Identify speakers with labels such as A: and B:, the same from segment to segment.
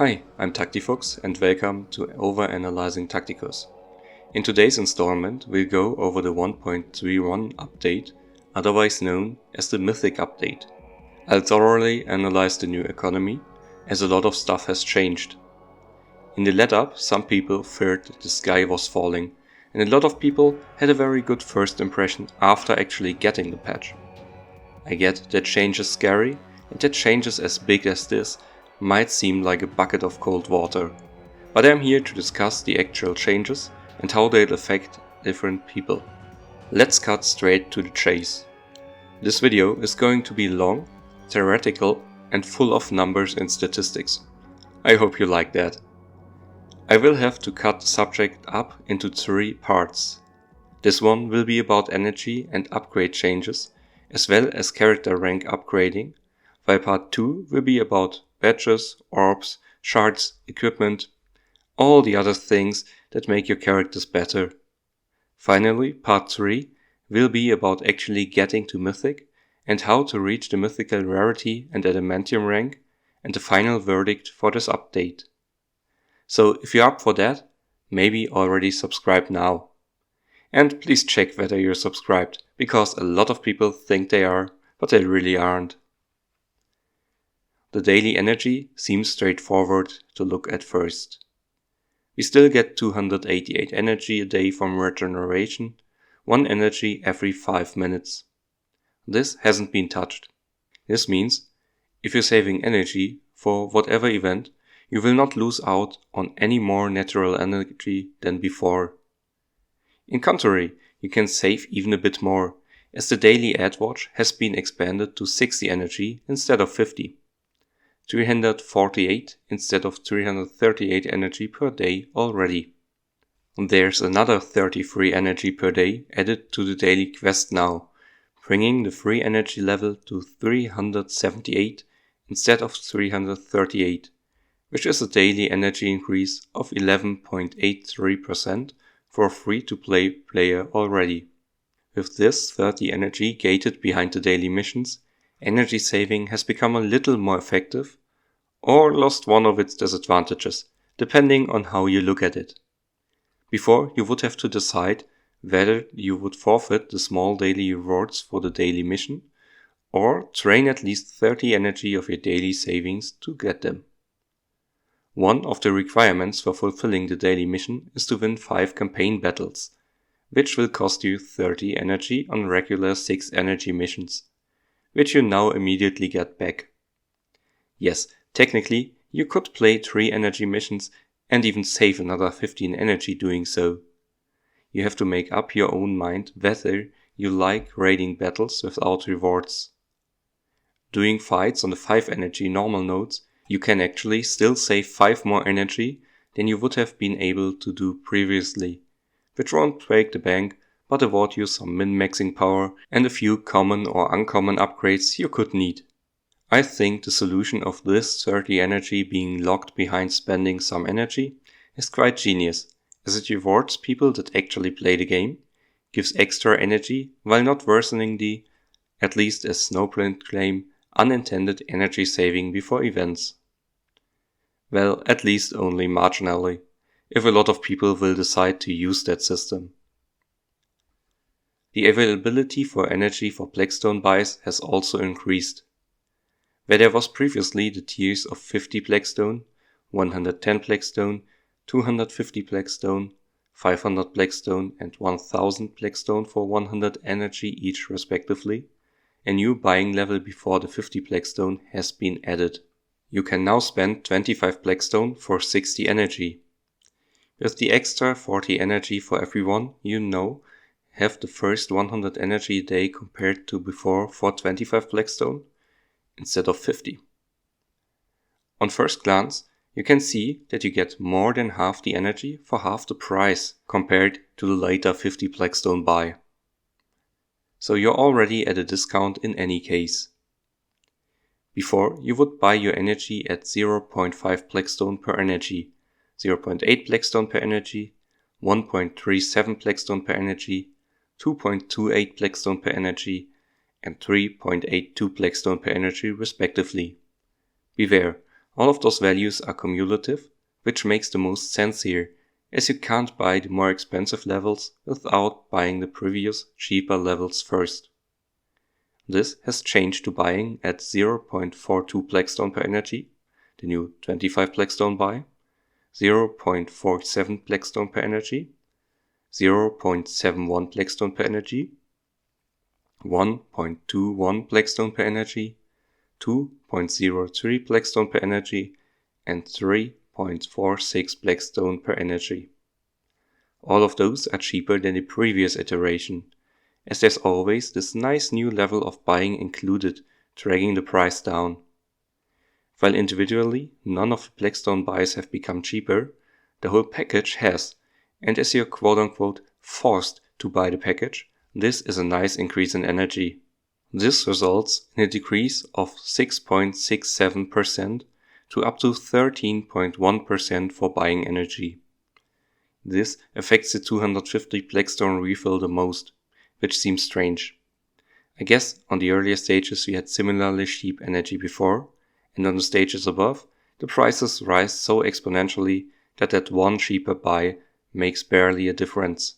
A: Hi, I'm Tactifux and welcome to Overanalyzing Tacticus. In today's installment we'll go over the 1.31 update, otherwise known as the Mythic Update. I'll thoroughly analyze the new economy, as a lot of stuff has changed. In the lead-up, some people feared that the sky was falling, and a lot of people had a very good first impression after actually getting the patch. I get that change is scary, and that changes as big as this might seem like a bucket of cold water, but I'm here to discuss the actual changes and how they'll affect different people. Let's cut straight to the chase. This video is going to be long, theoretical, and full of numbers and statistics. I hope you like that. I will have to cut the subject up into 3 parts. This one will be about energy and upgrade changes, as well as character rank upgrading, while part 2 will be about badges, orbs, shards, equipment, all the other things that make your characters better. Finally, part 3 will be about actually getting to Mythic and how to reach the mythical rarity and adamantium rank, and the final verdict for this update. So if you're up for that, maybe already subscribe now. And please check whether you're subscribed, because a lot of people think they are, but they really aren't. The daily energy seems straightforward to look at first. We still get 288 energy a day from regeneration, 1 energy every 5 minutes. This hasn't been touched. This means, if you're saving energy for whatever event, you will not lose out on any more natural energy than before. In contrary, you can save even a bit more, as the daily ad watch has been expanded to 60 energy instead of 50. 348 instead of 338 energy per day already. There's another 33 energy per day added to the daily quest now, bringing the free energy level to 378 instead of 338, which is a daily energy increase of 11.83% for a free-to-play player already. With this 30 energy gated behind the daily missions, energy saving has become a little more effective, or lost one of its disadvantages, depending on how you look at it. Before, you would have to decide whether you would forfeit the small daily rewards for the daily mission, or drain at least 30 energy of your daily savings to get them. One of the requirements for fulfilling the daily mission is to win 5 campaign battles, which will cost you 30 energy on regular 6 energy missions, which you now immediately get back. Yes, technically, you could play 3 energy missions and even save another 15 energy doing so. You have to make up your own mind whether you like raiding battles without rewards. Doing fights on the 5 energy normal nodes, you can actually still save 5 more energy than you would have been able to do previously, which won't break the bank but award you some min-maxing power and a few common or uncommon upgrades you could need. I think the solution of this 30 energy being locked behind spending some energy is quite genius, as it rewards people that actually play the game, gives extra energy while not worsening the, at least as Snowprint claim, unintended energy saving before events. Well, at least only marginally, if a lot of people will decide to use that system. The availability for energy for Blackstone buys has also increased. Where there was previously the tiers of 50 Blackstone, 110 Blackstone, 250 Blackstone, 500 Blackstone and 1000 Blackstone for 100 energy each respectively, a new buying level before the 50 Blackstone has been added. You can now spend 25 Blackstone for 60 energy. With the extra 40 energy for everyone, you know, have the first 100 energy a day compared to before for 25 Blackstone instead of 50. On first glance, you can see that you get more than half the energy for half the price compared to the later 50 Blackstone buy. So you're already at a discount in any case. Before, you would buy your energy at 0.5 Blackstone per energy, 0.8 Blackstone per energy, 1.37 Blackstone per energy, 2.28 Blackstone per energy, and 3.82 Blackstone per energy respectively. Beware, All of those values are cumulative, which makes the most sense here, as you can't buy the more expensive levels without buying the previous cheaper levels first. This has changed to buying at 0.42 Blackstone per energy, the new 25 Blackstone buy, 0.47 Blackstone per energy, 0.71 Blackstone per energy, 1.21 Blackstone per energy, 2.03 Blackstone per energy, and 3.46 Blackstone per energy. All of those are cheaper than the previous iteration, as there's always this nice new level of buying included, dragging the price down. While individually none of the Blackstone buys have become cheaper, the whole package has, and as you're quote-unquote forced to buy the package, this is a nice increase in energy. This results in a decrease of 6.67% to up to 13.1% for buying energy. This affects the 250 Blackstone refill the most, which seems strange. I guess on the earlier stages we had similarly cheap energy before, and on the stages above, the prices rise so exponentially that one cheaper buy makes barely a difference.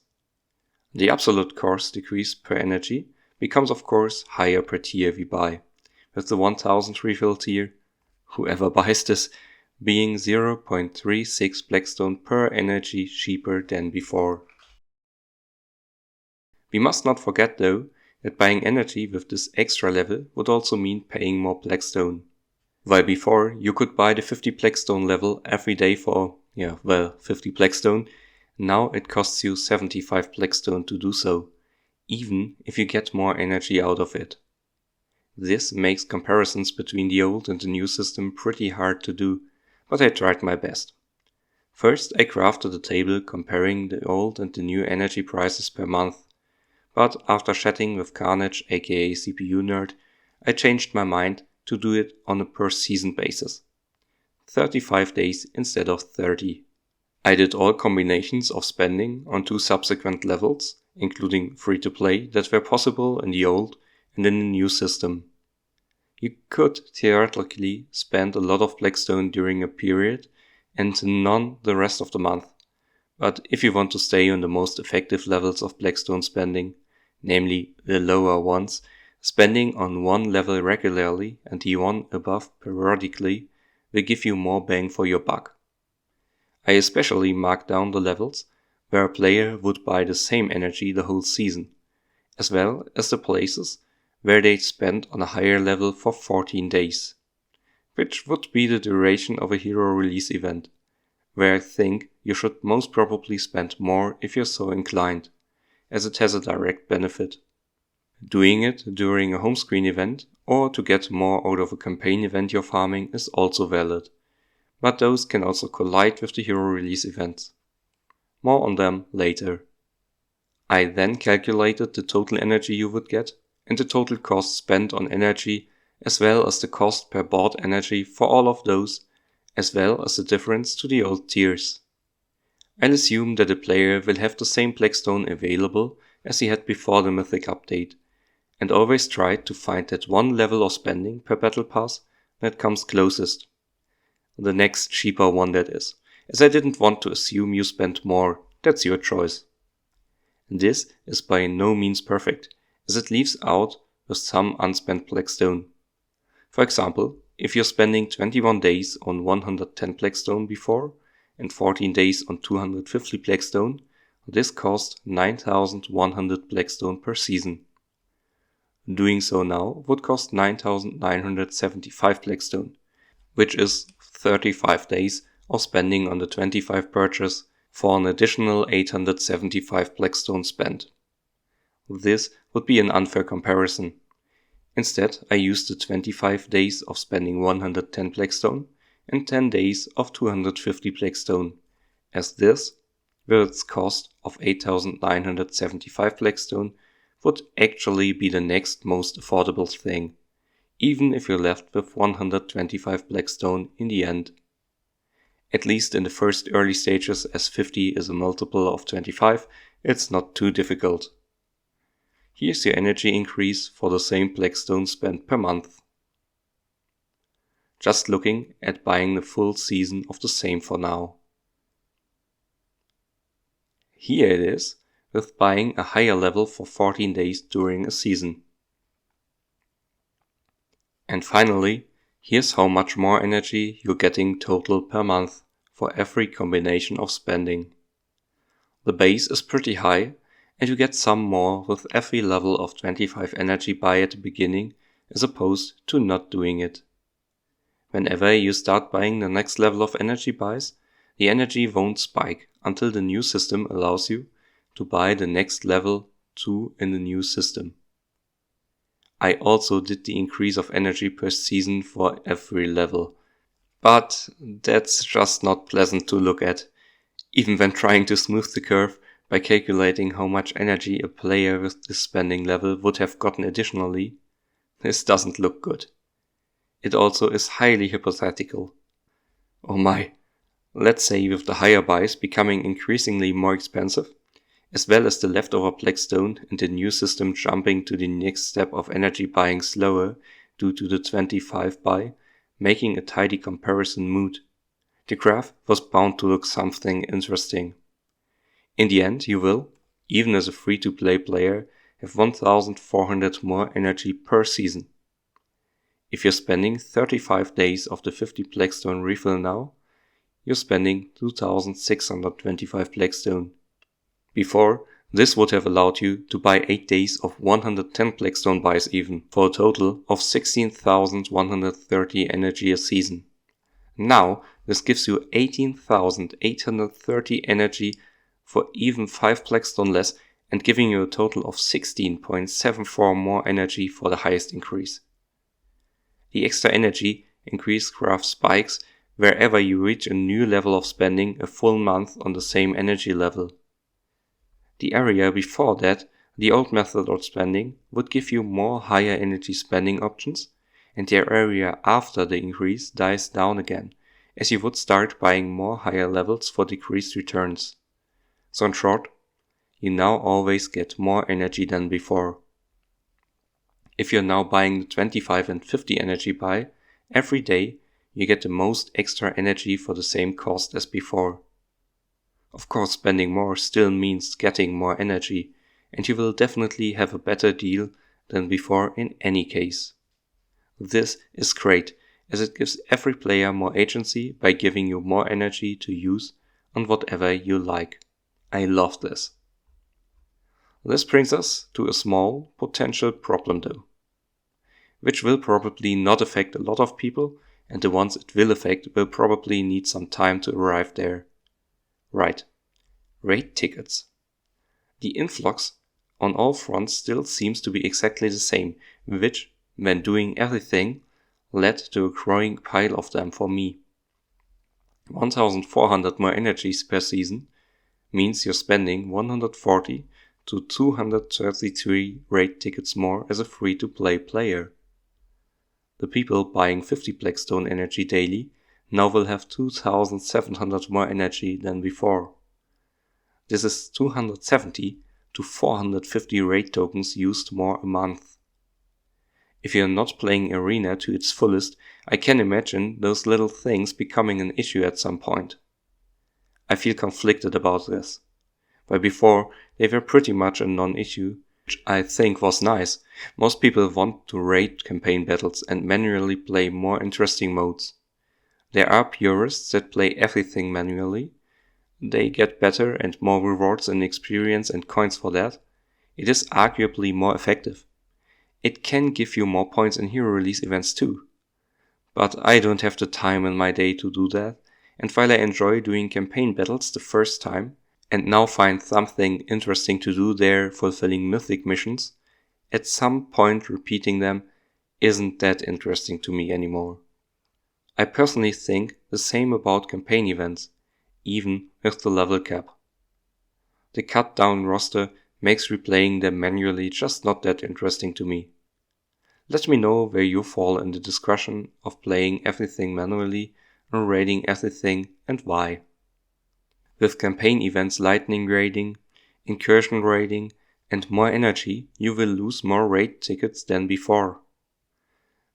A: The absolute cost decrease per energy becomes of course higher per tier we buy, with the 1000 refill tier, whoever buys this, being 0.36 Blackstone per energy cheaper than before. We must not forget though that buying energy with this extra level would also mean paying more Blackstone. While before you could buy the 50 Blackstone level every day for, 50 Blackstone, now it costs you 75 Blackstone to do so, even if you get more energy out of it. This makes comparisons between the old and the new system pretty hard to do, but I tried my best. First I crafted a table comparing the old and the new energy prices per month, but after chatting with Carnage aka CPU Nerd, I changed my mind to do it on a per season basis. 35 days instead of 30. I did all combinations of spending on 2 subsequent levels, including free-to-play, that were possible in the old and in the new system. You could theoretically spend a lot of Blackstone during a period and none the rest of the month, but if you want to stay on the most effective levels of Blackstone spending, namely the lower ones, spending on one level regularly and the one above periodically will give you more bang for your buck. I especially marked down the levels where a player would buy the same energy the whole season, as well as the places where they'd spend on a higher level for 14 days, which would be the duration of a hero release event, where I think you should most probably spend more if you're so inclined, as it has a direct benefit. Doing it during a home screen event or to get more out of a campaign event you're farming is also valid, but those can also collide with the hero release events. More on them later. I then calculated the total energy you would get and the total cost spent on energy, as well as the cost per bought energy for all of those, as well as the difference to the old tiers. I'll assume that the player will have the same Blackstone available as he had before the Mythic update, and always try to find that one level of spending per battle pass that comes closest. The next cheaper one that is, as I didn't want to assume you spent more, that's your choice. This is by no means perfect, as it leaves out with some unspent Blackstone. For example, if you're spending 21 days on 110 Blackstone before, and 14 days on 250 Blackstone, this cost 9,100 Blackstone per season. Doing so now would cost 9,975 Blackstone, which is 35 days of spending on the 25 purchase for an additional 875 Blackstone spent. This would be an unfair comparison. Instead, I used the 25 days of spending 110 Blackstone and 10 days of 250 Blackstone, as this, with its cost of 8,975 Blackstone, would actually be the next most affordable thing, even if you're left with 125 Blackstone in the end. At least in the first early stages, as 50 is a multiple of 25, it's not too difficult. Here's your energy increase for the same Blackstone spent per month. just looking at buying the full season of the same for now. Here it is, with buying a higher level for 14 days during a season. And finally, here's how much more energy you're getting total per month for every combination of spending. The base is pretty high, and you get some more with every level of 25 energy buy at the beginning, as opposed to not doing it. Whenever you start buying the next level of energy buys, the energy won't spike until the new system allows you to buy the next level 2 in the new system. I also did the increase of energy per season for every level, but that's just not pleasant to look at, even when trying to smooth the curve by calculating how much energy a player with this spending level would have gotten additionally. This doesn't look good. It also is highly hypothetical. Oh my, let's say with the higher buys becoming increasingly more expensive, as well as the leftover Blackstone and the new system jumping to the next step of energy buying slower due to the 25 buy, making a tidy comparison moot. The graph was bound to look something interesting. In the end, you will, even as a free-to-play player, have 1400 more energy per season. If you're spending 35 days of the 50 Blackstone refill now, you're spending 2625 Blackstone. Before, this would have allowed you to buy 8 days of 110 Blackstone buys even, for a total of 16,130 energy a season. Now, this gives you 18,830 energy for even 5 Blackstone less and giving you a total of 16.74 more energy for the highest increase. The extra energy increase graph spikes wherever you reach a new level of spending a full month on the same energy level. The area before that, the old method of spending, would give you more higher energy spending options, and the area after the increase dies down again, as you would start buying more higher levels for decreased returns. So in short, you now always get more energy than before. If you're now buying the 25 and 50 energy buy, every day you get the most extra energy for the same cost as before. Of course, spending more still means getting more energy, and you will definitely have a better deal than before in any case. This is great, as it gives every player more agency by giving you more energy to use on whatever you like. I love this. This brings us to a small potential problem though, which will probably not affect a lot of people, and the ones it will affect will probably need some time to arrive there. Right, raid tickets. The influx on all fronts still seems to be exactly the same, which, when doing everything, led to a growing pile of them for me. 1400 more energies per season means you're spending 140 to 233 raid tickets more as a free-to-play player. The people buying 50 Blackstone energy daily now will have 2700 more energy than before. This is 270 to 450 raid tokens used more a month. If you're not playing Arena to its fullest, I can imagine those little things becoming an issue at some point. I feel conflicted about this. But before, they were pretty much a non-issue, which I think was nice. Most people want to raid campaign battles and manually play more interesting modes. There are purists that play everything manually. They get better and more rewards in experience and coins for that. It is arguably more effective. It can give you more points in hero release events too. But I don't have the time in my day to do that, and while I enjoy doing campaign battles the first time, and now find something interesting to do there fulfilling mythic missions, at some point repeating them isn't that interesting to me anymore. I personally think the same about campaign events, even with the level cap. The cut down roster makes replaying them manually just not that interesting to me. Let me know where you fall in the discussion of playing everything manually or raiding everything and why. With campaign events lightning raiding, incursion raiding and more energy, you will lose more raid tickets than before.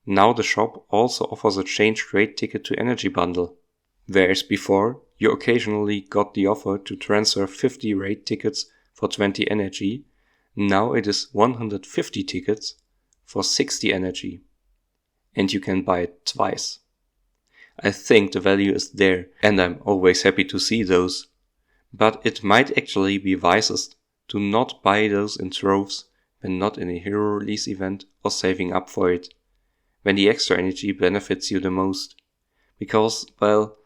A: Now the shop also offers a changed raid ticket to energy bundle. Whereas before, you occasionally got the offer to transfer 50 raid tickets for 20 energy, now it is 150 tickets for 60 energy. And you can buy it twice. I think the value is there, and I'm always happy to see those. But it might actually be wisest to not buy those in troves when not in a hero release event or saving up for it, when the extra energy benefits you the most. Because, well,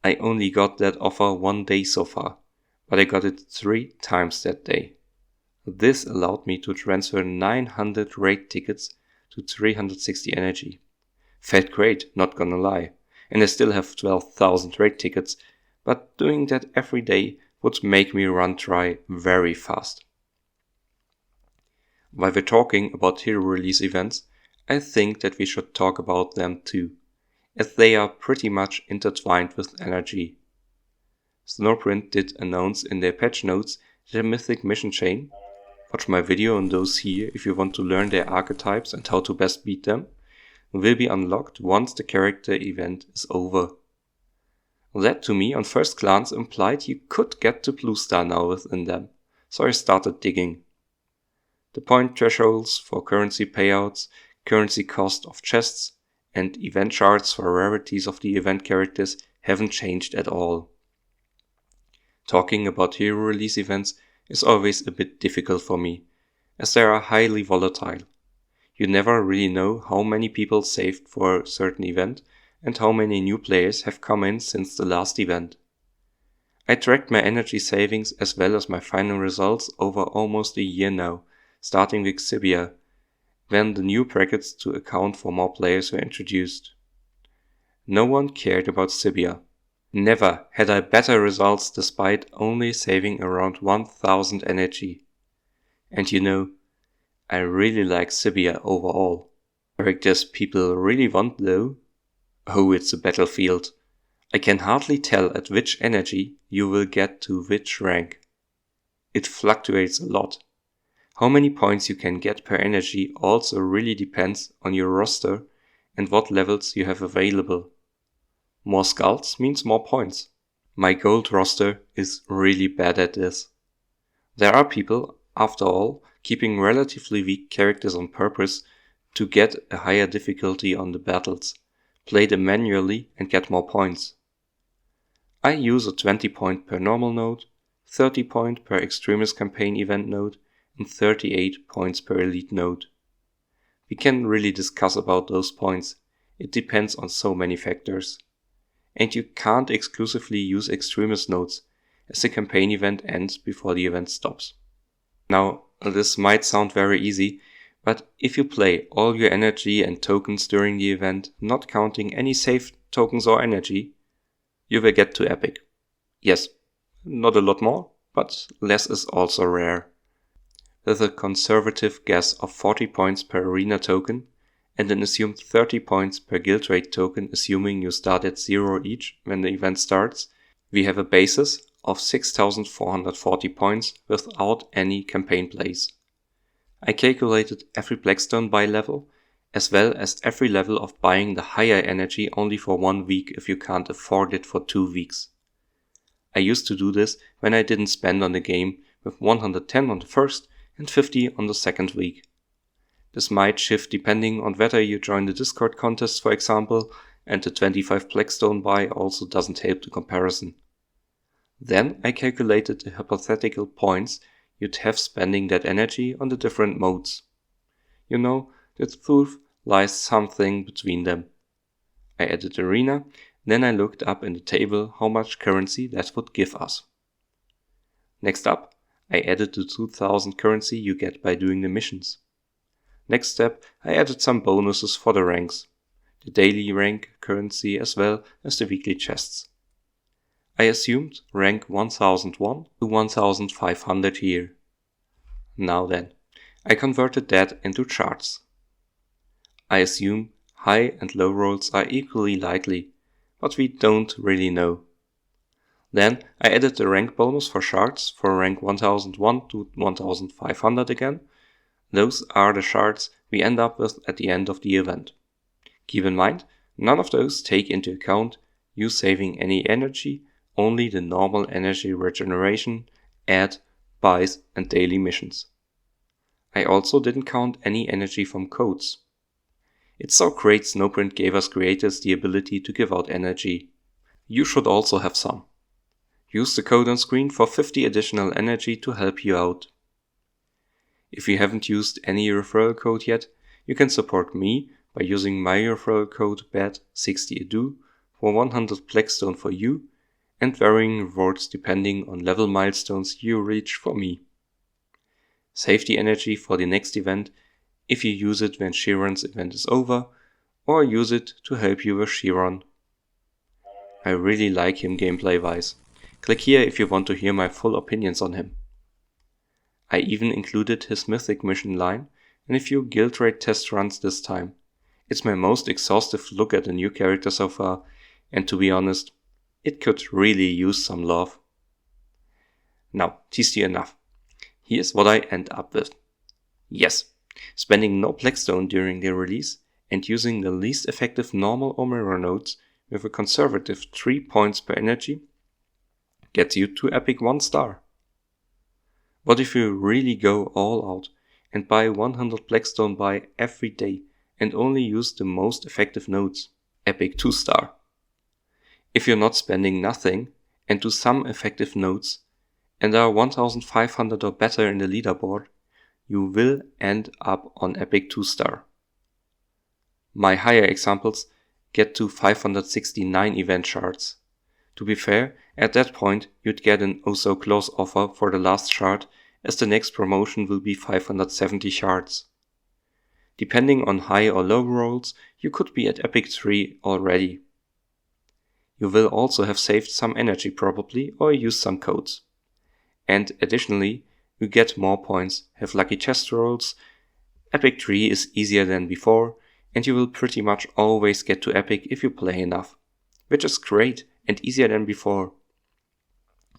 A: I only got that offer one day so far, but I got it 3 times that day. This allowed me to transfer 900 raid tickets to 360 energy. Felt great, not gonna lie, and I still have 12,000 raid tickets, but doing that every day would make me run dry very fast. While we're talking about hero release events, I think that we should talk about them too, as they are pretty much intertwined with energy. Snowprint did announce in their patch notes that a mythic mission chain, watch my video on those here if you want to learn their archetypes and how to best beat them, will be unlocked once the character event is over. That to me on first glance implied you could get to blue star now within them, so I started digging. The point thresholds for currency payouts, currency cost of chests, and event charts for rarities of the event characters haven't changed at all. Talking about hero release events is always a bit difficult for me, as they are highly volatile. You never really know how many people saved for a certain event and how many new players have come in since the last event. I tracked my energy savings as well as my final results over almost a year now, starting with Sibia, when the new brackets to account for more players were introduced. No one cared about Sibia. Never had I better results despite only saving around 1000 energy. And you know, I really like Sibia overall. Characters people really want though? Oh, it's a battlefield. I can hardly tell at which energy you will get to which rank. It fluctuates a lot. How many points you can get per energy also really depends on your roster and what levels you have available. More skulls means more points. My gold roster is really bad at this. There are people, after all, keeping relatively weak characters on purpose to get a higher difficulty on the battles, play them manually and get more points. I use a 20 point per normal node, 30 point per extremist campaign event node, and 38 points per elite node. We can really discuss about those points, it depends on so many factors. And you can't exclusively use extremist nodes, as the campaign event ends before the event stops. Now, this might sound very easy, but if you play all your energy and tokens during the event, not counting any saved tokens or energy, you will get to epic. Yes, not a lot more, but less is also rare. With a conservative guess of 40 points per arena token and an assumed 30 points per guild rate token, assuming you start at 0 each when the event starts, we have a basis of 6440 points without any campaign plays. I calculated every Blackstone buy level, as well as every level of buying the higher energy only for 1 week if you can't afford it for 2 weeks. I used to do this when I didn't spend on the game with 110 on the first and 50 on the second week. This might shift depending on whether you join the Discord contest, for example, and the 25 Blackstone buy also doesn't help the comparison. Then I calculated the hypothetical points you'd have spending that energy on the different modes. You know, the truth lies something between them. I added arena, then I looked up in the table how much currency that would give us. Next up, I added the 2000 currency you get by doing the missions. Next step, I added some bonuses for the ranks, the daily rank currency as well as the weekly chests. I assumed rank 1001 to 1500 here. Now then, I converted that into charts. I assume high and low rolls are equally likely, but we don't really know. Then I added the rank bonus for shards for rank 1001 to 1500 again. Those are the shards we end up with at the end of the event. Keep in mind, none of those take into account you saving any energy, only the normal energy regeneration, add, buys and daily missions. I also didn't count any energy from codes. It's so great Snowprint gave us creators the ability to give out energy. You should also have some. Use the code on screen for 50 additional energy to help you out. If you haven't used any referral code yet, you can support me by using my referral code BAD60ado for 100 Blackstone for you and varying rewards depending on level milestones you reach for me. Save the energy for the next event if you use it when Chiron's event is over, or use it to help you with Chiron. I really like him gameplay wise. Click here if you want to hear my full opinions on him. I even included his mythic mission line in a few guild raid test runs this time. It's my most exhaustive look at a new character so far, and to be honest, it could really use some love. Now, teased you enough. Here's what I end up with. Yes, spending no Blackstone during the release and using the least effective normal or mirror nodes with a conservative 3 points per energy gets you to epic 1 star. What if you really go all out and buy 100 Blackstone buy every day and only use the most effective nodes? Epic 2 star. If you're not spending nothing and do some effective nodes and are 1500 or better in the leaderboard, you will end up on epic 2 star. My higher examples get to 569 event shards. To be fair, at that point you'd get an oh so close offer for the last shard, as the next promotion will be 570 shards. Depending on high or low rolls, you could be at epic 3 already. You will also have saved some energy probably, or used some codes. And additionally, you get more points, have lucky chest rolls, epic 3 is easier than before, and you will pretty much always get to epic if you play enough, which is great and easier than before.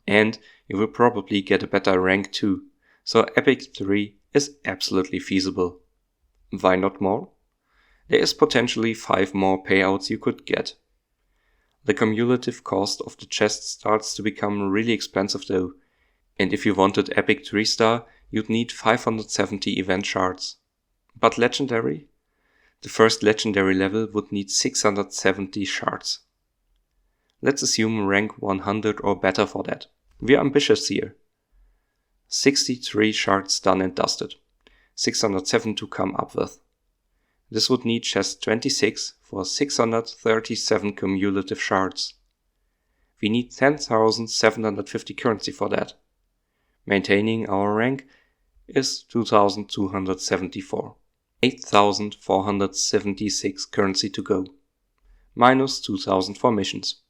A: And you will probably get a better rank too, so epic 3 is absolutely feasible. Why not more? There is potentially 5 more payouts you could get. The cumulative cost of the chest starts to become really expensive though, and if you wanted epic 3 star, you'd need 570 event shards. But legendary? The first legendary level would need 670 shards. Let's assume rank 100 or better for that. We are ambitious here. 63 shards done and dusted. 607 to come up with. This would need chest 26 for 637 cumulative shards. We need 10,750 currency for that. Maintaining our rank is 2,274. 8,476 currency to go. Minus 2,000 for missions.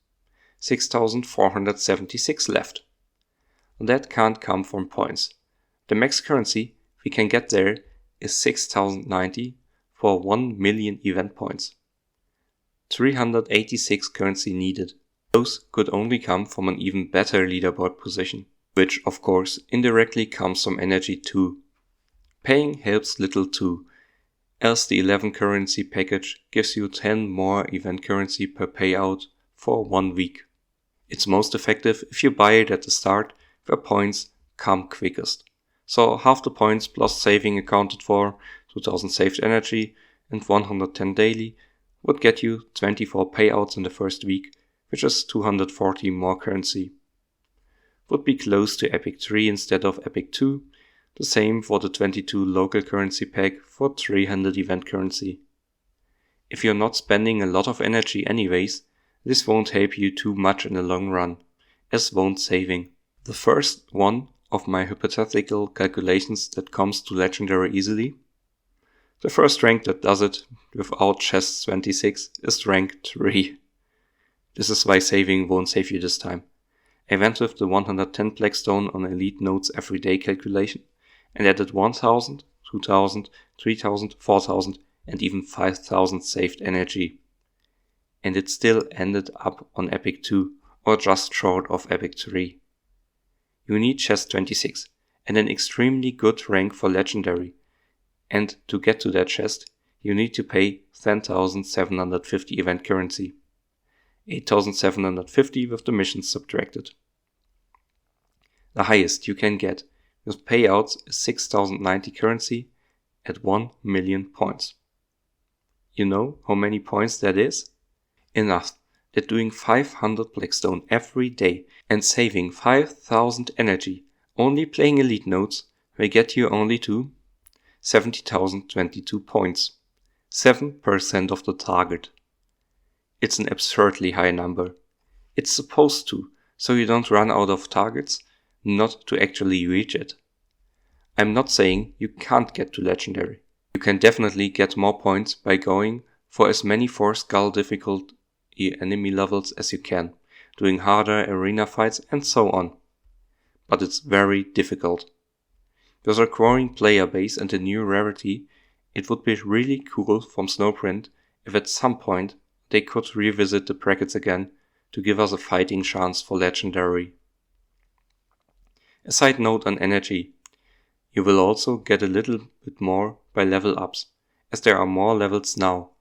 A: 6,476 left. That can't come from points. The max currency we can get there is 6,090 for 1 million event points. 386 currency needed. Those could only come from an even better leaderboard position, which of course indirectly comes from energy too. Paying helps little too, as the 11 currency package gives you 10 more event currency per payout for 1 week. It's most effective if you buy it at the start where points come quickest. So half the points plus saving accounted for, 2000 saved energy and 110 daily would get you 24 payouts in the first week, which is 240 more currency. Would be close to epic 3 instead of epic 2, the same for the 22 local currency pack for 300 event currency. If you're not spending a lot of energy anyways, this won't help you too much in the long run, as won't saving. The first one of my hypothetical calculations that comes to legendary easily. The first rank that does it without chest 26 is rank 3. This is why saving won't save you this time. I went with the 110 Blackstone on elite nodes everyday calculation and added 1000, 2000, 3000, 4000 and even 5000 saved energy. And it still ended up on epic 2 or just short of epic 3. You need chest 26 and an extremely good rank for legendary. And to get to that chest, you need to pay 10,750 event currency. 8,750 with the missions subtracted. The highest you can get with payouts is 6,090 currency at 1 million points. You know how many points that is? Enough that doing 500 Blackstone every day and saving 5,000 energy only playing elite nodes will get you only to 70,022 points, 7% of the target. It's an absurdly high number. It's supposed to, so you don't run out of targets, not to actually reach it. I'm not saying you can't get to Legendary. You can definitely get more points by going for as many 4 skull difficult enemy levels as you can, doing harder arena fights and so on. But it's very difficult. With a growing player base and a new rarity, it would be really cool from Snowprint if at some point they could revisit the brackets again to give us a fighting chance for Legendary. A side note on energy. You will also get a little bit more by level ups, as there are more levels now,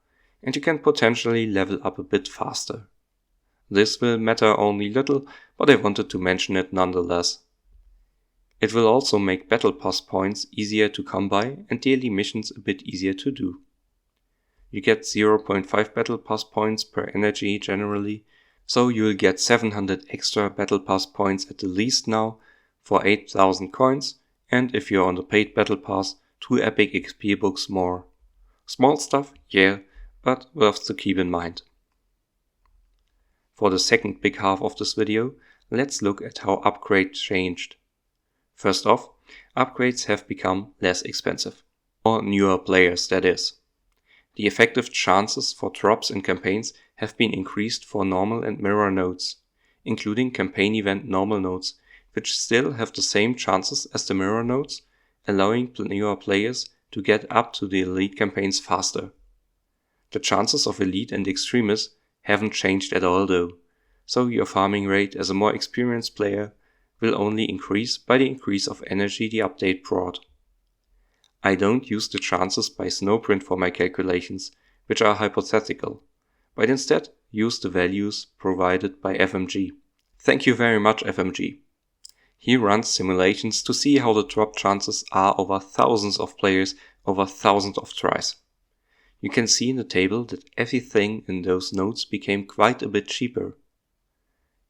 A: and you can potentially level up a bit faster. This will matter only little, but I wanted to mention it nonetheless. It will also make Battle Pass points easier to come by and daily missions a bit easier to do. You get 0.5 Battle Pass points per energy generally, so you will get 700 extra Battle Pass points at the least now for 8,000 coins, and if you're on the paid Battle Pass, 2 epic XP books more. Small stuff, yeah, but worth to keep in mind. For the second big half of this video, let's look at how upgrades changed. First off, upgrades have become less expensive. For newer players, that is. The effective chances for drops in campaigns have been increased for normal and mirror nodes, including campaign event normal nodes, which still have the same chances as the mirror nodes, allowing newer players to get up to the elite campaigns faster. The chances of elite and extremis haven't changed at all though, so your farming rate as a more experienced player will only increase by the increase of energy the update brought. I don't use the chances by Snowprint for my calculations, which are hypothetical, but instead use the values provided by FMG. Thank you very much, FMG. He runs simulations to see how the drop chances are over thousands of players over thousands of tries. You can see in the table that everything in those nodes became quite a bit cheaper.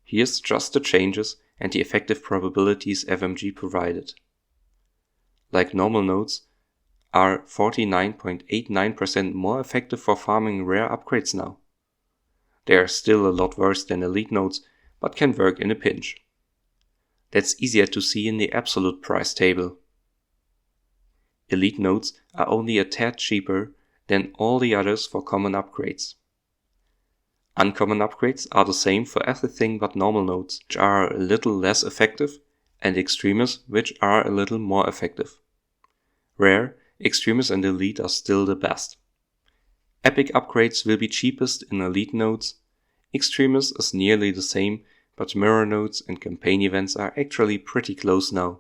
A: Here's just the changes and the effective probabilities FMG provided. Like normal nodes, are 49.89% more effective for farming rare upgrades now. They are still a lot worse than elite nodes, but can work in a pinch. That's easier to see in the absolute price table. Elite nodes are only a tad cheaper than all the others for common upgrades. Uncommon upgrades are the same for everything but normal nodes, which are a little less effective, and extremis, which are a little more effective. Rare, extremis and elite are still the best. Epic upgrades will be cheapest in elite nodes. Extremis is nearly the same, but mirror nodes and campaign events are actually pretty close now,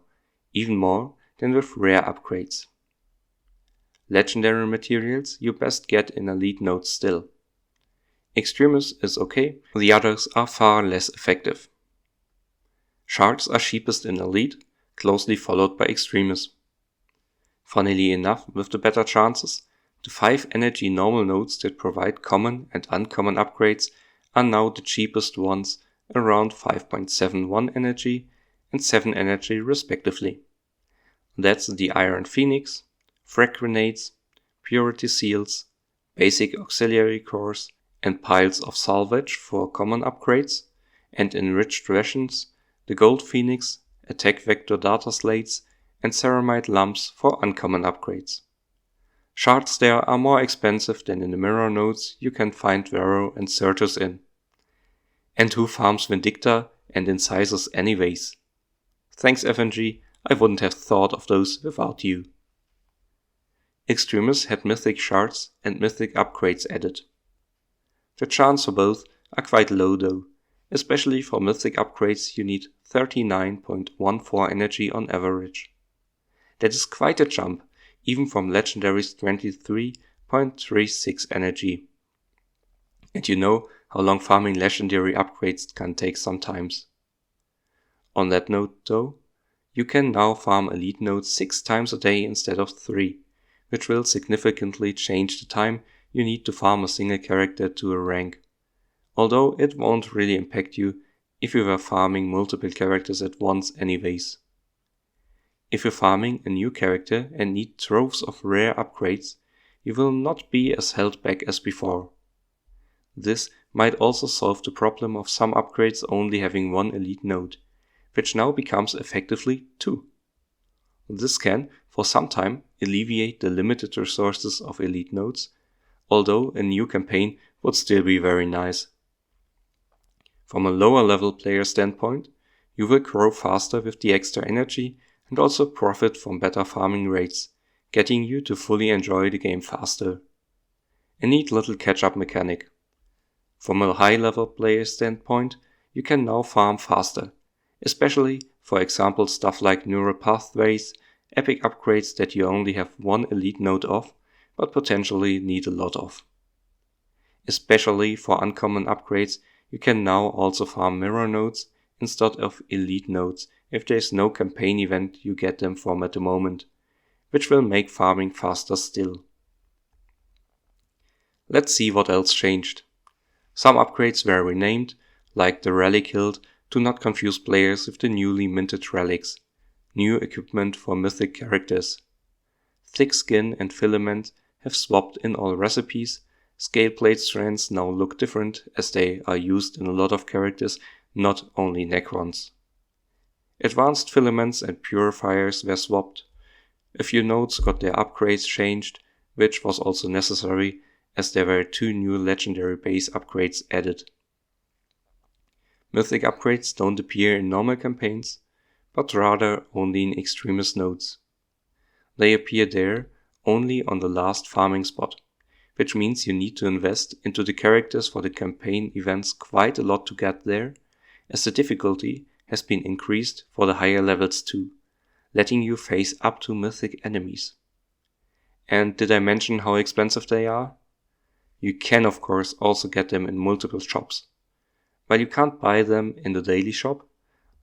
A: even more than with rare upgrades. Legendary materials you best get in elite nodes still. Extremis is okay, the others are far less effective. Shards are cheapest in elite, closely followed by extremis. Funnily enough, with the better chances, the 5 energy normal nodes that provide common and uncommon upgrades are now the cheapest ones, around 5.71 energy and 7 energy respectively. That's the Iron Phoenix, Frag Grenades, Purity Seals, Basic Auxiliary Cores, and Piles of Salvage for common upgrades, and Enriched Rations, the Gold Phoenix, Attack Vector Data Slates, and Ceramite Lumps for uncommon upgrades. Shards there are more expensive than in the mirror nodes you can find Vero and Certus in. And who farms Vindicta and Incisors anyways? Thanks FNG, I wouldn't have thought of those without you. Extremis had Mythic Shards and Mythic Upgrades added. The chance for both are quite low though, especially for Mythic Upgrades you need 39.14 energy on average. That is quite a jump, even from Legendary's 23 0.36 energy. And you know how long farming legendary upgrades can take sometimes. On that note though, you can now farm elite nodes 6 times a day instead of 3, which will significantly change the time you need to farm a single character to a rank. Although it won't really impact you if you were farming multiple characters at once anyways. If you're farming a new character and need troves of rare upgrades, you will not be as held back as before. This might also solve the problem of some upgrades only having one elite node, which now becomes effectively 2. This can, for some time, alleviate the limited resources of elite nodes, although a new campaign would still be very nice. From a lower level player standpoint, you will grow faster with the extra energy and also profit from better farming rates, getting you to fully enjoy the game faster. A neat little catch-up mechanic. From a high level player standpoint, you can now farm faster, especially for example stuff like neural pathways, epic upgrades that you only have one elite node of, but potentially need a lot of. Especially for uncommon upgrades, you can now also farm mirror nodes instead of elite nodes if there is no campaign event you get them from at the moment, which will make farming faster still. Let's see what else changed. Some upgrades were renamed, like the Relic Hilt, to not confuse players with the newly minted relics, new equipment for mythic characters. Thick skin and filament have swapped in all recipes. Scale plate strands now look different as they are used in a lot of characters, not only Necrons. Advanced filaments and purifiers were swapped. A few nodes got their upgrades changed, which was also necessary as there were 2 new legendary base upgrades added. Mythic upgrades don't appear in normal campaigns, but rather only in extremist nodes. They appear there only on the last farming spot, which means you need to invest into the characters for the campaign events quite a lot to get there, as the difficulty has been increased for the higher levels too, letting you face up to mythic enemies. And did I mention how expensive they are? You can of course also get them in multiple shops. While you can't buy them in the daily shop,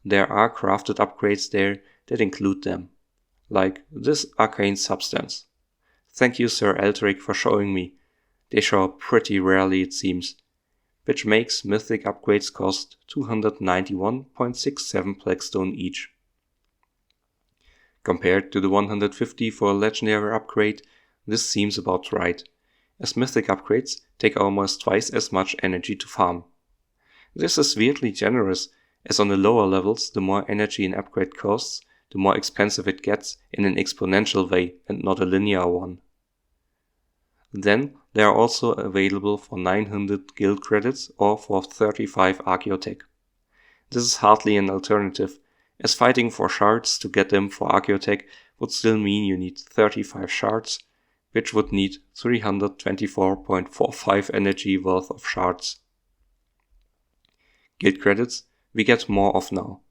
A: there are crafted upgrades there that include them, like this arcane substance. Thank you SirEldric for showing me. They show up pretty rarely it seems, which makes mythic upgrades cost 291.67 Blackstone each. Compared to the 150 for a legendary upgrade, this seems about right, as mythic upgrades take almost twice as much energy to farm. This is weirdly generous, as on the lower levels the more energy an upgrade costs, the more expensive it gets in an exponential way and not a linear one. Then they are also available for 900 guild credits or for 35 Archaeotech. This is hardly an alternative, as fighting for shards to get them for Archaeotech would still mean you need 35 shards, which would need 324.45 energy worth of shards. Guild credits we get more of now,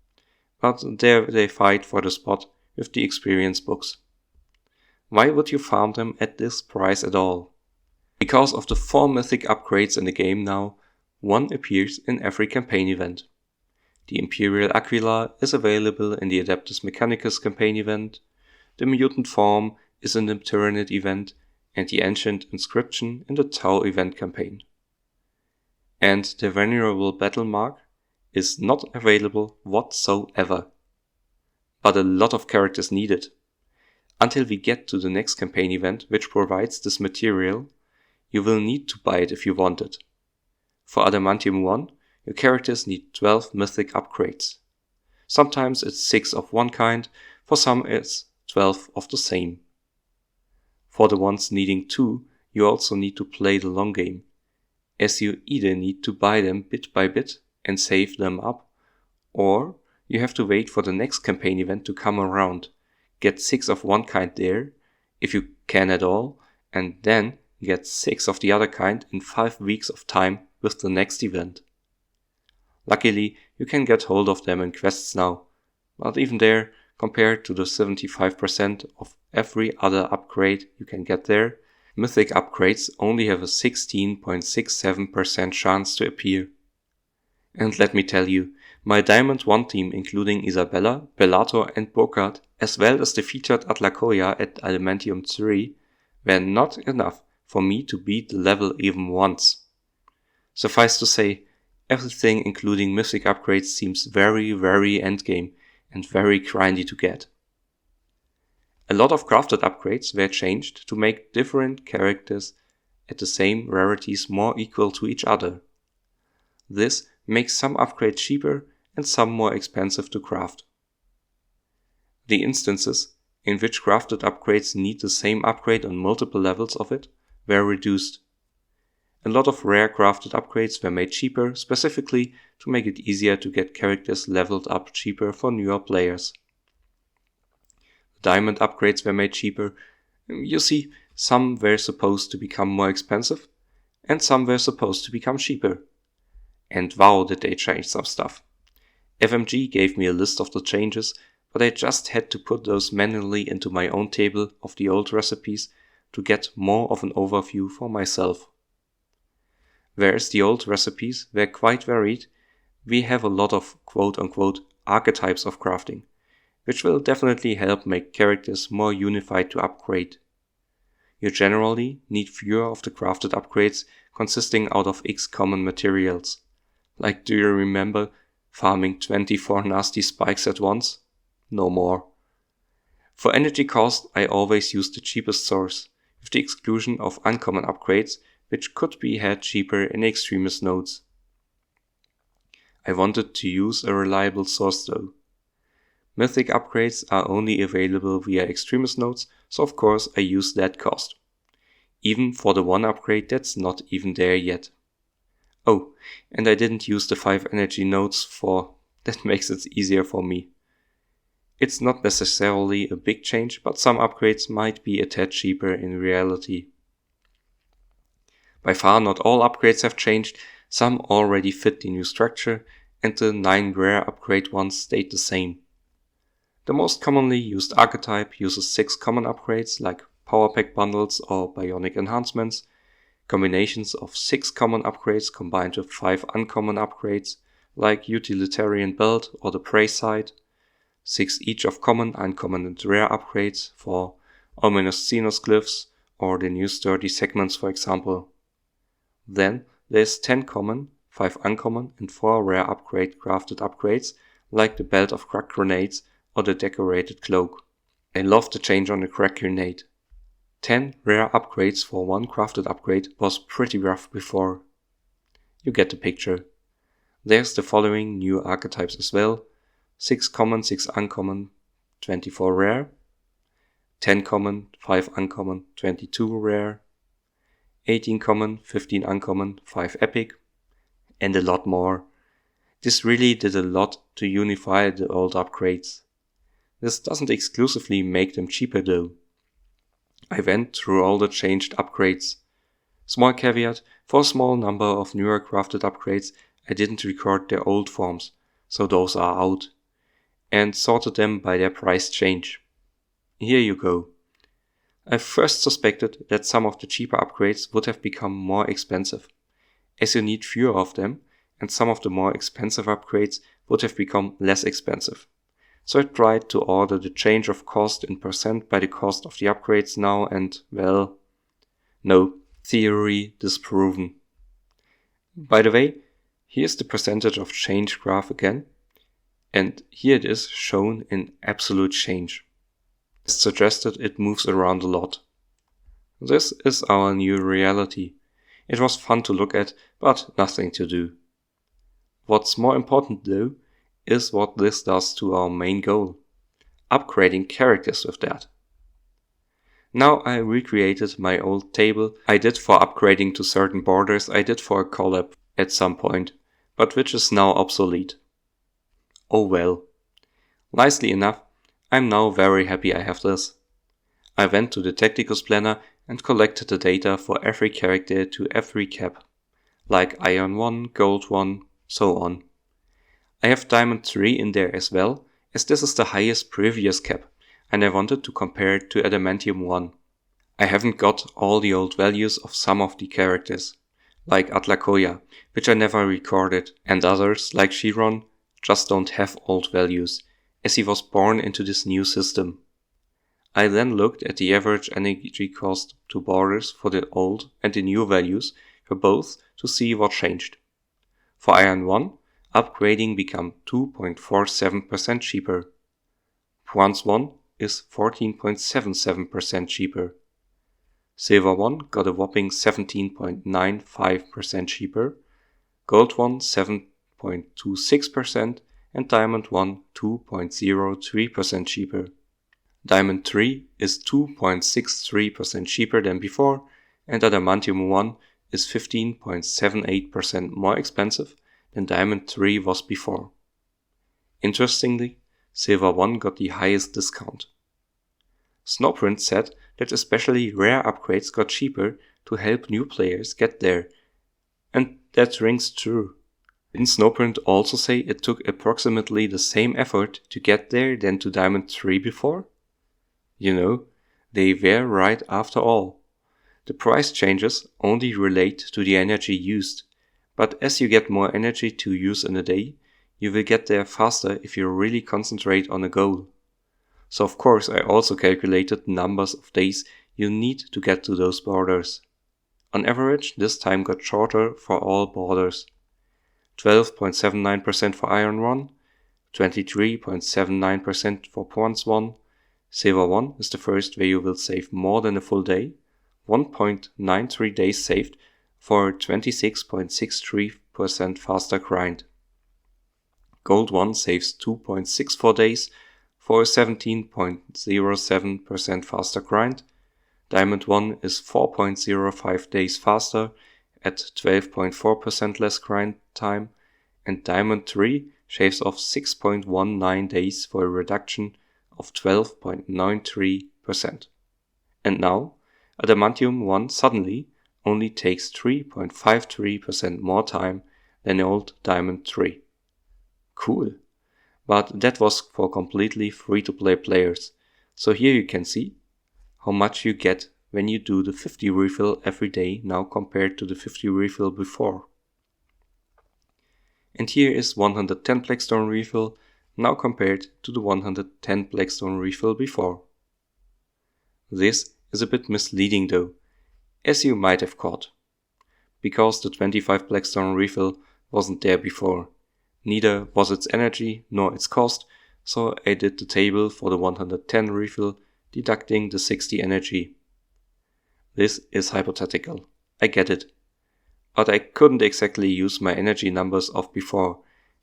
A: but there they fight for the spot with the experience books. Why would you farm them at this price at all? Because of the 4 mythic upgrades in the game now, one appears in every campaign event. The Imperial Aquila is available in the Adeptus Mechanicus campaign event, the Mutant Form is in the Tyranid event, and the Ancient Inscription in the Tau event campaign. And the Venerable Battle Mark is not available whatsoever. But a lot of characters need it. Until we get to the next campaign event which provides this material, you will need to buy it if you want it. For Adamantium 1, your characters need 12 mythic upgrades. Sometimes it's 6 of one kind, for some it's 12 of the same. For the ones needing 2, you also need to play the long game, as you either need to buy them bit by bit and save them up, or you have to wait for the next campaign event to come around, get 6 of one kind there, if you can at all, and then get 6 of the other kind in 5 weeks of time with the next event. Luckily, you can get hold of them in quests now, but even there, compared to the 75% of every other upgrade you can get there, Mythic Upgrades only have a 16.67% chance to appear. And let me tell you, my Diamond 1 team including Isabella, Bellator and Burkhard, as well as the featured Atlacoya at Adamantium 3, were not enough for me to beat the level even once. Suffice to say, everything including Mythic Upgrades seems very endgame and very grindy to get. A lot of crafted upgrades were changed to make different characters at the same rarities more equal to each other. This makes some upgrades cheaper and some more expensive to craft. The instances in which crafted upgrades need the same upgrade on multiple levels of it were reduced. A lot of rare crafted upgrades were made cheaper specifically to make it easier to get characters leveled up cheaper for newer players. Diamond upgrades were made cheaper. You see, some were supposed to become more expensive and some were supposed to become cheaper. And wow, did they change some stuff. FMG gave me a list of the changes, but I just had to put those manually into my own table of the old recipes to get more of an overview for myself. Whereas the old recipes were quite varied, we have a lot of quote-unquote archetypes of crafting, which will definitely help make characters more unified to upgrade. You generally need fewer of the crafted upgrades consisting out of X common materials. Like, do you remember farming 24 nasty spikes at once? No more. For energy cost, I always use the cheapest source, with the exclusion of uncommon upgrades, which could be had cheaper in extremist nodes. I wanted to use a reliable source though. Mythic upgrades are only available via extremist nodes, so of course I use that cost. Even for the one upgrade that's not even there yet. Oh, and I didn't use the 5 energy nodes that makes it easier for me. It's not necessarily a big change, but some upgrades might be a tad cheaper in reality. By far not all upgrades have changed, some already fit the new structure, and the 9 rare upgrade ones stayed the same. The most commonly used archetype uses 6 common upgrades like power pack bundles or bionic enhancements, combinations of 6 common upgrades combined with 5 uncommon upgrades like utilitarian belt or the prey sight, 6 each of common, uncommon and rare upgrades for ominous xenosglyphs or the new sturdy segments for example. Then there's 10 common, 5 uncommon and 4 rare upgrade crafted upgrades like the belt of crack grenades or the decorated cloak. I love the change on the crack grenade. 10 rare upgrades for one crafted upgrade was pretty rough before. You get the picture. There's the following new archetypes as well. 6 common, 6 uncommon, 24 rare. 10 common, 5 uncommon, 22 rare. 18 common, 15 uncommon, 5 epic. And a lot more. This really did a lot to unify the old upgrades. This doesn't exclusively make them cheaper though. I went through all the changed upgrades. Small caveat, for a small number of newer crafted upgrades I didn't record their old forms, so those are out, and sorted them by their price change. Here you go. I first suspected that some of the cheaper upgrades would have become more expensive, as you need fewer of them, and some of the more expensive upgrades would have become less expensive. So I tried to order the change of cost in percent by the cost of the upgrades now and, well, no, theory disproven. By the way, here's the percentage of change graph again, and here it is shown in absolute change. As suggested, it moves around a lot. This is our new reality. It was fun to look at, but nothing to do. What's more important though, is what this does to our main goal, upgrading characters with that. Now I recreated my old table I did for upgrading to certain borders I did for a collab at some point, but which is now obsolete. Oh well. Nicely enough, I'm now very happy I have this. I went to the Tacticus planner and collected the data for every character to every cap, like Iron 1, Gold 1, so on. I have Diamond 3 in there as well, as this is the highest previous cap, and I wanted to compare it to Adamantium 1. I haven't got all the old values of some of the characters, like Atlakoya, which I never recorded, and others, like Chiron, just don't have old values, as he was born into this new system. I then looked at the average energy cost to borders for the old and the new values for both to see what changed. For Iron 1, upgrading became 2.47% cheaper. Bronze 1 is 14.77% cheaper. Silver 1 got a whopping 17.95% cheaper, Gold 1 7.26%, and Diamond 1 2.03% cheaper. Diamond 3 is 2.63% cheaper than before, and Adamantium 1 is 15.78% more expensive than Diamond 3 was before. Interestingly, Silver 1 got the highest discount. Snowprint said that especially rare upgrades got cheaper to help new players get there, and that rings true. Didn't Snowprint also say it took approximately the same effort to get there than to Diamond 3 before? You know, they were right after all. The price changes only relate to the energy used, but as you get more energy to use in a day, you will get there faster if you really concentrate on a goal. So of course I also calculated the numbers of days you need to get to those borders. On average, this time got shorter for all borders. 12.79% for Iron 1, 23.79% for Bronze 1, Silver 1 is the first where you will save more than a full day, 1.93 days saved for 26.63% faster grind. Gold 1 saves 2.64 days for a 17.07% faster grind. Diamond 1 is 4.05 days faster at 12.4% less grind time, and Diamond 3 shaves off 6.19 days for a reduction of 12.93%. And now, Adamantium 1 suddenly only takes 3.53% more time than old Diamond 3. Cool. But that was for completely free-to-play players, so here you can see how much you get when you do the 50 refill every day now compared to the 50 refill before. And here is 110 Blackstone refill now compared to the 110 Blackstone refill before. This is a bit misleading though, as you might have caught, because the 25 Blackstone refill wasn't there before. Neither was its energy nor its cost, so I did the table for the 110 refill deducting the 60 energy. This is hypothetical, I get it, but I couldn't exactly use my energy numbers of before,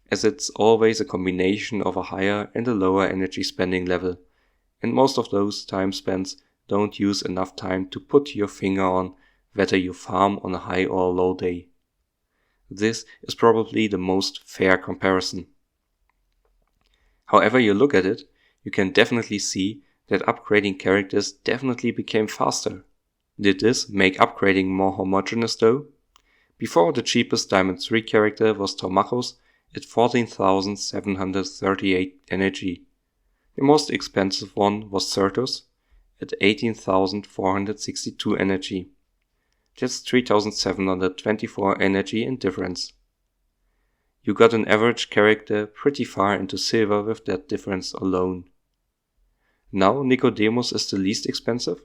A: as it's always a combination of a higher and a lower energy spending level, and most of those time spends don't use enough time to put your finger on whether you farm on a high or low day. This is probably the most fair comparison. However you look at it, you can definitely see that upgrading characters definitely became faster. Did this make upgrading more homogeneous though? Before, the cheapest Diamond 3 character was Tomachos at 14,738 energy. The most expensive one was Certus at 18,462 energy. That's 3,724 energy in difference. You got an average character pretty far into silver with that difference alone. Now Nicodemus is the least expensive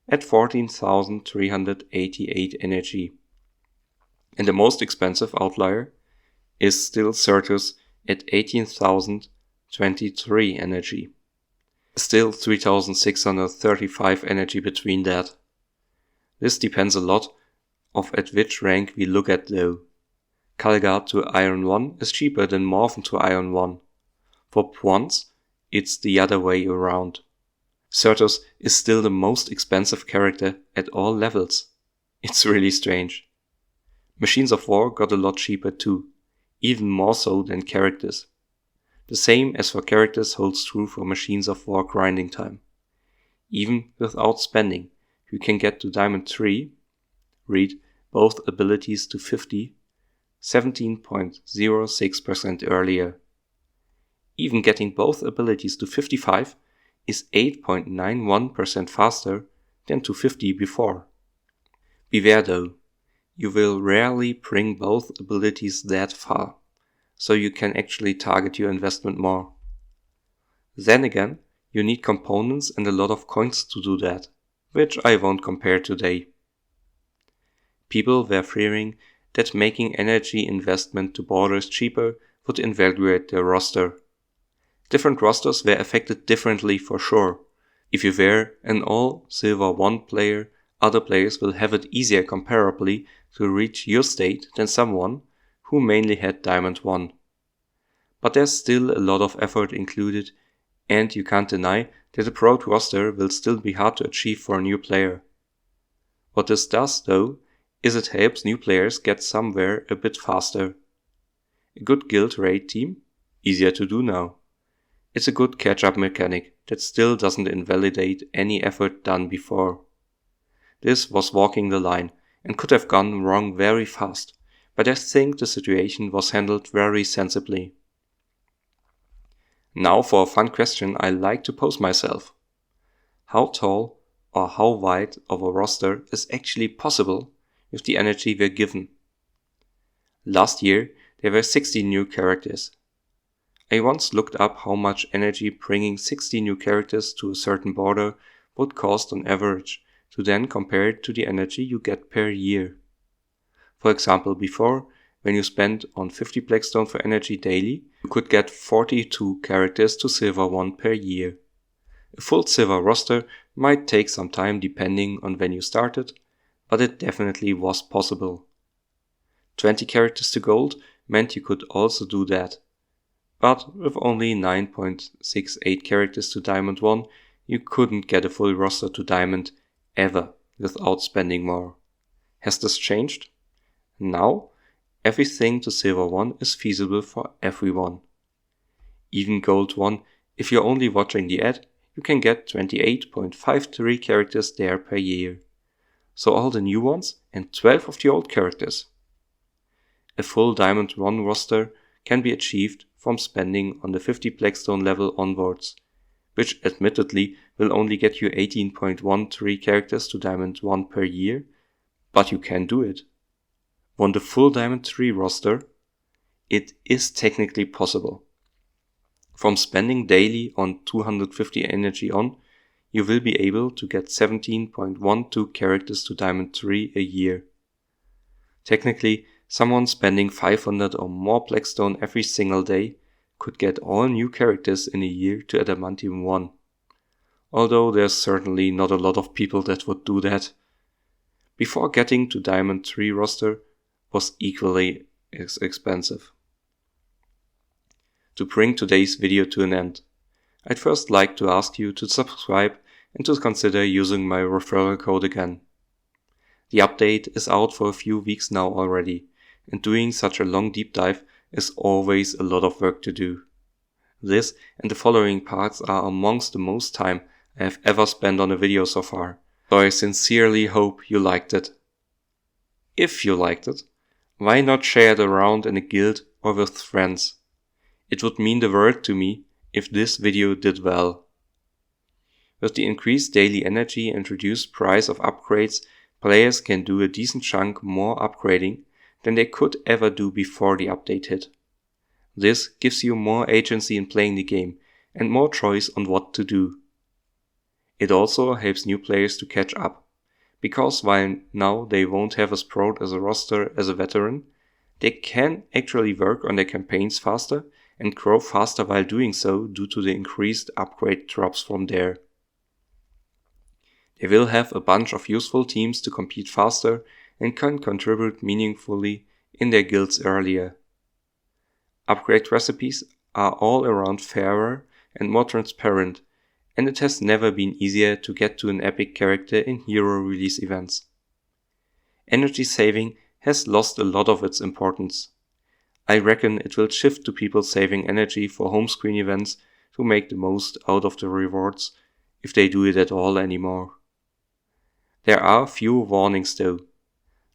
A: at 14,388 energy. And the most expensive outlier is still Certus at 18,023 energy. Still 3,635 energy between that. This depends a lot of at which rank we look at though. Kalgard to Iron 1 is cheaper than Morphin to Iron 1. For Bronze, it's the other way around. Certus is still the most expensive character at all levels. It's really strange. Machines of War got a lot cheaper too, even more so than characters. The same as for characters holds true for Machines of War grinding time. Even without spending, you can get to Diamond 3, read both abilities to 50, 17.06% earlier. Even getting both abilities to 55 is 8.91% faster than 250 before. Beware though, you will rarely bring both abilities that far, so you can actually target your investment more. Then again, you need components and a lot of coins to do that, which I won't compare today. People were fearing that making energy investment to borders cheaper would invalidate their roster. Different rosters were affected differently for sure. If you were an all Silver 1 player, other players will have it easier comparably to reach your state than someone who mainly had Diamond 1. But there's still a lot of effort included, and you can't deny that a pro roster will still be hard to achieve for a new player. What this does though, is it helps new players get somewhere a bit faster. A good guild raid team? Easier to do now. It's a good catch-up mechanic that still doesn't invalidate any effort done before. This was walking the line and could have gone wrong very fast, but I think the situation was handled very sensibly. Now for a fun question I like to pose myself. How tall or how wide of a roster is actually possible if the energy were given? Last year there were 60 new characters. I once looked up how much energy bringing 60 new characters to a certain border would cost on average, to then compare it to the energy you get per year. For example, before, when you spent on 50 Blackstone for energy daily, you could get 42 characters to Silver 1 per year. A full Silver roster might take some time depending on when you started, but it definitely was possible. 20 characters to Gold meant you could also do that. But with only 9.68 characters to Diamond 1, you couldn't get a full roster to Diamond ever without spending more. Has this changed? Now, everything to Silver 1 is feasible for everyone. Even Gold 1, if you're only watching the ad, you can get 28.53 characters there per year. So all the new ones and 12 of the old characters. A full Diamond 1 roster can be achieved from spending on the 50 Blackstone level onwards, which admittedly will only get you 18.13 characters to Diamond 1 per year, but you can do it. Want a full Diamond 3 roster? It is technically possible. From spending daily on 250 energy on, you will be able to get 17.12 characters to Diamond 3 a year. Technically, someone spending 500 or more Blackstone every single day could get all new characters in a year to Adamantium 1. Although there's certainly not a lot of people that would do that. Before getting to Diamond 3 roster was equally as expensive. To bring today's video to an end, I'd first like to ask you to subscribe and to consider using my referral code again. The update is out for a few weeks now already, and doing such a long deep dive is always a lot of work to do. This and the following parts are amongst the most time I have ever spent on a video so far, so I sincerely hope you liked it. If you liked it, why not share it around in a guild or with friends? It would mean the world to me if this video did well. With the increased daily energy and reduced price of upgrades, players can do a decent chunk more upgrading than they could ever do before the update hit. This gives you more agency in playing the game and more choice on what to do. It also helps new players to catch up, because while now they won't have as proud as a roster as a veteran, they can actually work on their campaigns faster and grow faster while doing so due to the increased upgrade drops from there. They will have a bunch of useful teams to compete faster and can contribute meaningfully in their guilds earlier. Upgrade recipes are all around fairer and more transparent, and it has never been easier to get to an epic character in hero release events. Energy saving has lost a lot of its importance. I reckon it will shift to people saving energy for home screen events to make the most out of the rewards, if they do it at all anymore. There are few warnings though.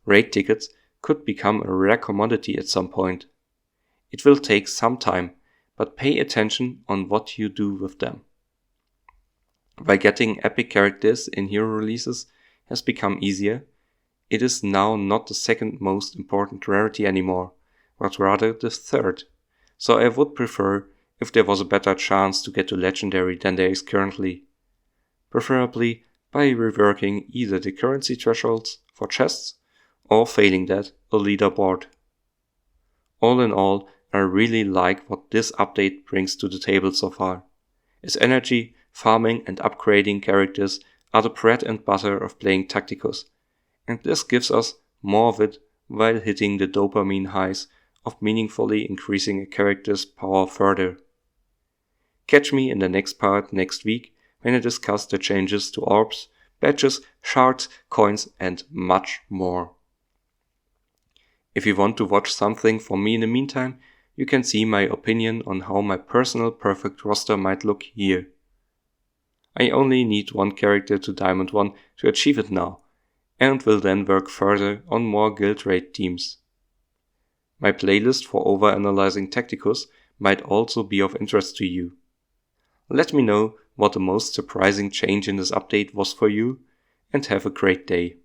A: Raid tickets could become a rare commodity at some point. It will take some time, but pay attention on what you do with them. While getting epic characters in hero releases has become easier, it is now not the second most important rarity anymore, but rather the third. So I would prefer if there was a better chance to get to legendary than there is currently. Preferably by reworking either the currency thresholds for chests or failing that, a leaderboard. All in all, I really like what this update brings to the table so far. Its energy, farming and upgrading characters are the bread and butter of playing Tacticus, and this gives us more of it while hitting the dopamine highs of meaningfully increasing a character's power further. Catch me in the next part next week when I discuss the changes to orbs, badges, shards, coins and much more. If you want to watch something from me in the meantime, you can see my opinion on how my personal perfect roster might look here. I only need one character to Diamond 1 to achieve it now, and will then work further on more guild raid teams. My playlist for Overanalyzing Tacticus might also be of interest to you. Let me know what the most surprising change in this update was for you, and have a great day.